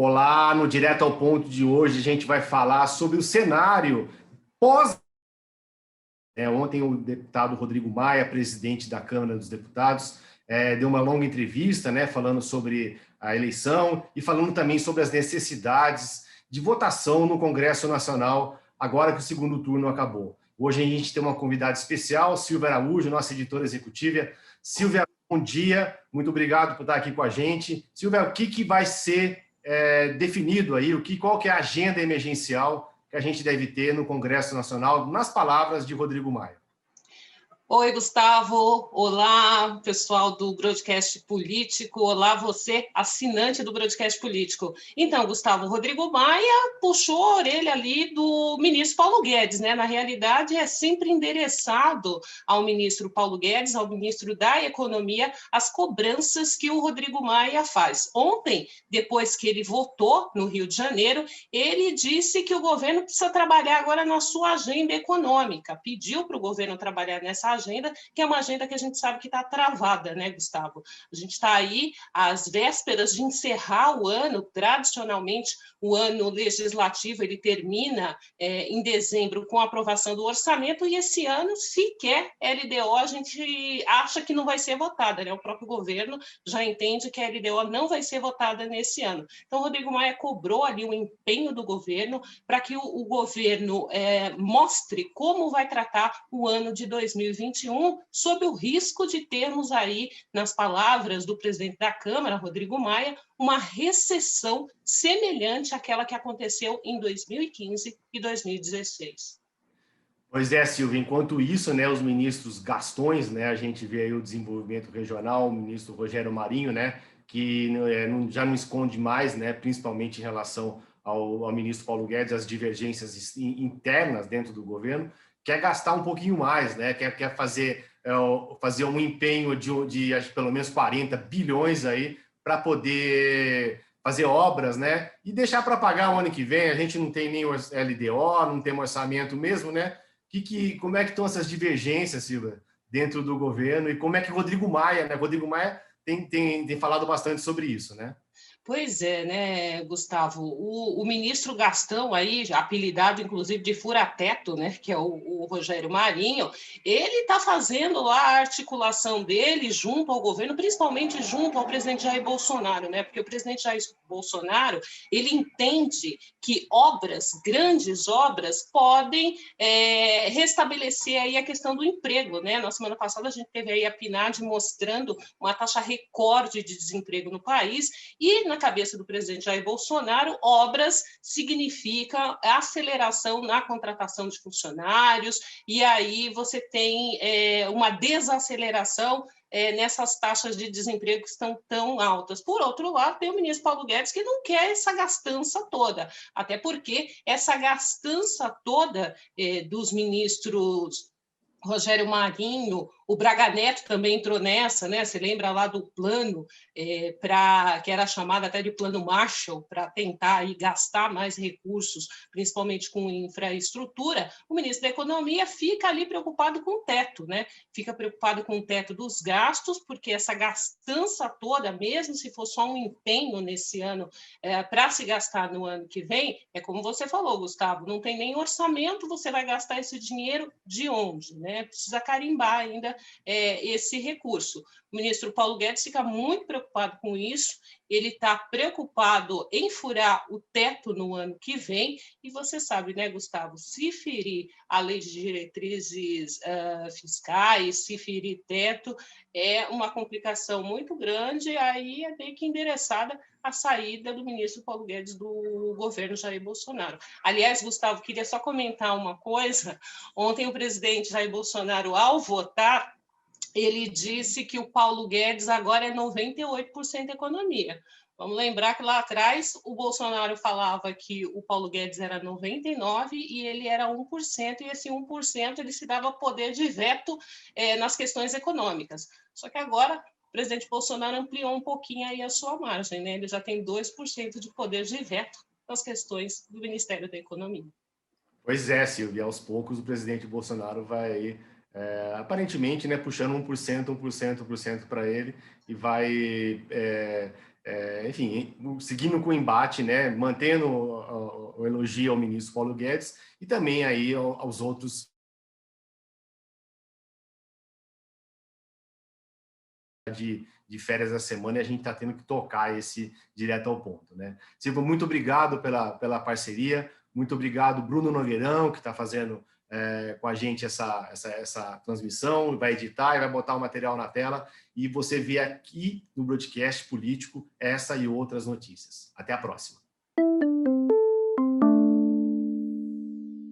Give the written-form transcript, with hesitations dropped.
Olá, no Direto ao Ponto de hoje a gente vai falar sobre o cenário pós. Ontem o deputado Rodrigo Maia, presidente da Câmara dos Deputados, deu uma longa entrevista, né, falando sobre a eleição e falando também sobre as necessidades de votação no Congresso Nacional, agora que o segundo turno acabou. Hoje a gente tem uma convidada especial, Silvia Araújo, nossa editora executiva. Silvia, bom dia, muito obrigado por estar aqui com a gente. Silvia, o que vai ser definido aí, qual que é a agenda emergencial que a gente deve ter no Congresso Nacional, nas palavras de Rodrigo Maia? Oi, Gustavo. Olá, pessoal do Broadcast Político. Olá, você, assinante do Broadcast Político. Então, Gustavo, Rodrigo Maia puxou a orelha ali do ministro Paulo Guedes, né? Na realidade, é sempre endereçado ao ministro Paulo Guedes, ao ministro da Economia, as cobranças que o Rodrigo Maia faz. Ontem, depois que ele votou no Rio de Janeiro, ele disse que o governo precisa trabalhar agora na sua agenda econômica, pediu para o governo trabalhar nessa agenda, que é uma agenda que a gente sabe que está travada, né, Gustavo? A gente está aí às vésperas de encerrar o ano, tradicionalmente, o ano legislativo, ele termina em dezembro com a aprovação do orçamento, e esse ano, sequer LDO a gente acha que não vai ser votada, né? O próprio governo já entende que a LDO não vai ser votada nesse ano. Então, o Rodrigo Maia cobrou ali o empenho do governo para que o governo mostre como vai tratar o ano de 2021, sob o risco de termos aí, nas palavras do presidente da Câmara, Rodrigo Maia, uma recessão semelhante àquela que aconteceu em 2015 e 2016. Pois é, Silvia, enquanto isso, né, os ministros Gastões, né, a gente vê aí o desenvolvimento regional, o ministro Rogério Marinho, né, que já não esconde mais, né, principalmente em relação ao ministro Paulo Guedes, as divergências internas dentro do governo, quer gastar um pouquinho mais, né, quer fazer um empenho de acho, pelo menos 40 bilhões aí para poder fazer obras, né, e deixar para pagar o ano que vem. A gente não tem nem LDO, não tem orçamento mesmo, né? Como é que estão essas divergências, Silvia, dentro do governo, e como é que o Rodrigo Maia, né? Rodrigo Maia tem falado bastante sobre isso, né? Pois é, né, Gustavo? O ministro Gastão aí, apelidado inclusive de fura-teto, né, que é o Rogério Marinho, ele está fazendo lá a articulação dele junto ao governo, principalmente junto ao presidente Jair Bolsonaro, né? Porque o presidente Jair Bolsonaro, ele entende que grandes obras, podem restabelecer aí a questão do emprego, né? Na semana passada a gente teve aí a PNAD mostrando uma taxa recorde de desemprego no país, e na cabeça do presidente Jair Bolsonaro, obras significa aceleração na contratação de funcionários, e aí você tem uma desaceleração nessas taxas de desemprego que estão tão altas. Por outro lado, tem o ministro Paulo Guedes, que não quer essa gastança toda, até porque essa gastança toda dos ministros Rogério Marinho, o Braga Neto também entrou nessa, né? Você lembra lá do plano, que era chamado até de plano Marshall, para tentar aí gastar mais recursos, principalmente com infraestrutura. O ministro da Economia fica ali preocupado com o teto, né? Fica preocupado com o teto dos gastos, porque essa gastança toda, mesmo se for só um empenho nesse ano para se gastar no ano que vem, é como você falou, Gustavo, não tem nem orçamento, você vai gastar esse dinheiro de onde, né? Precisa carimbar ainda esse recurso. O ministro Paulo Guedes fica muito preocupado com isso, ele está preocupado em furar o teto no ano que vem, e você sabe, né, Gustavo, se ferir a lei de diretrizes fiscais, se ferir teto, é uma complicação muito grande, aí é meio que endereçada a saída do ministro Paulo Guedes do governo Jair Bolsonaro. Aliás, Gustavo, queria só comentar uma coisa. Ontem o presidente Jair Bolsonaro, ao votar, ele disse que o Paulo Guedes agora é 98% economia. Vamos lembrar que lá atrás o Bolsonaro falava que o Paulo Guedes era 99% e ele era 1%, e esse 1% ele se dava poder de veto nas questões econômicas. Só que agora o presidente Bolsonaro ampliou um pouquinho aí a sua margem, né? Ele já tem 2% de poder de veto nas questões do Ministério da Economia. Pois é, Silvia, aos poucos o presidente Bolsonaro vai, aparentemente, né, puxando 1% para ele, e vai enfim, seguindo com o embate, né, mantendo o elogio ao ministro Paulo Guedes e também aí aos outros de férias da semana, e a gente está tendo que tocar esse direto ao ponto, né? Silvio, muito obrigado pela parceria, muito obrigado, Bruno Nogueirão, que está fazendo com a gente essa transmissão, vai editar e vai botar o material na tela, e você vê aqui no broadcast político essa e outras notícias. Até a próxima.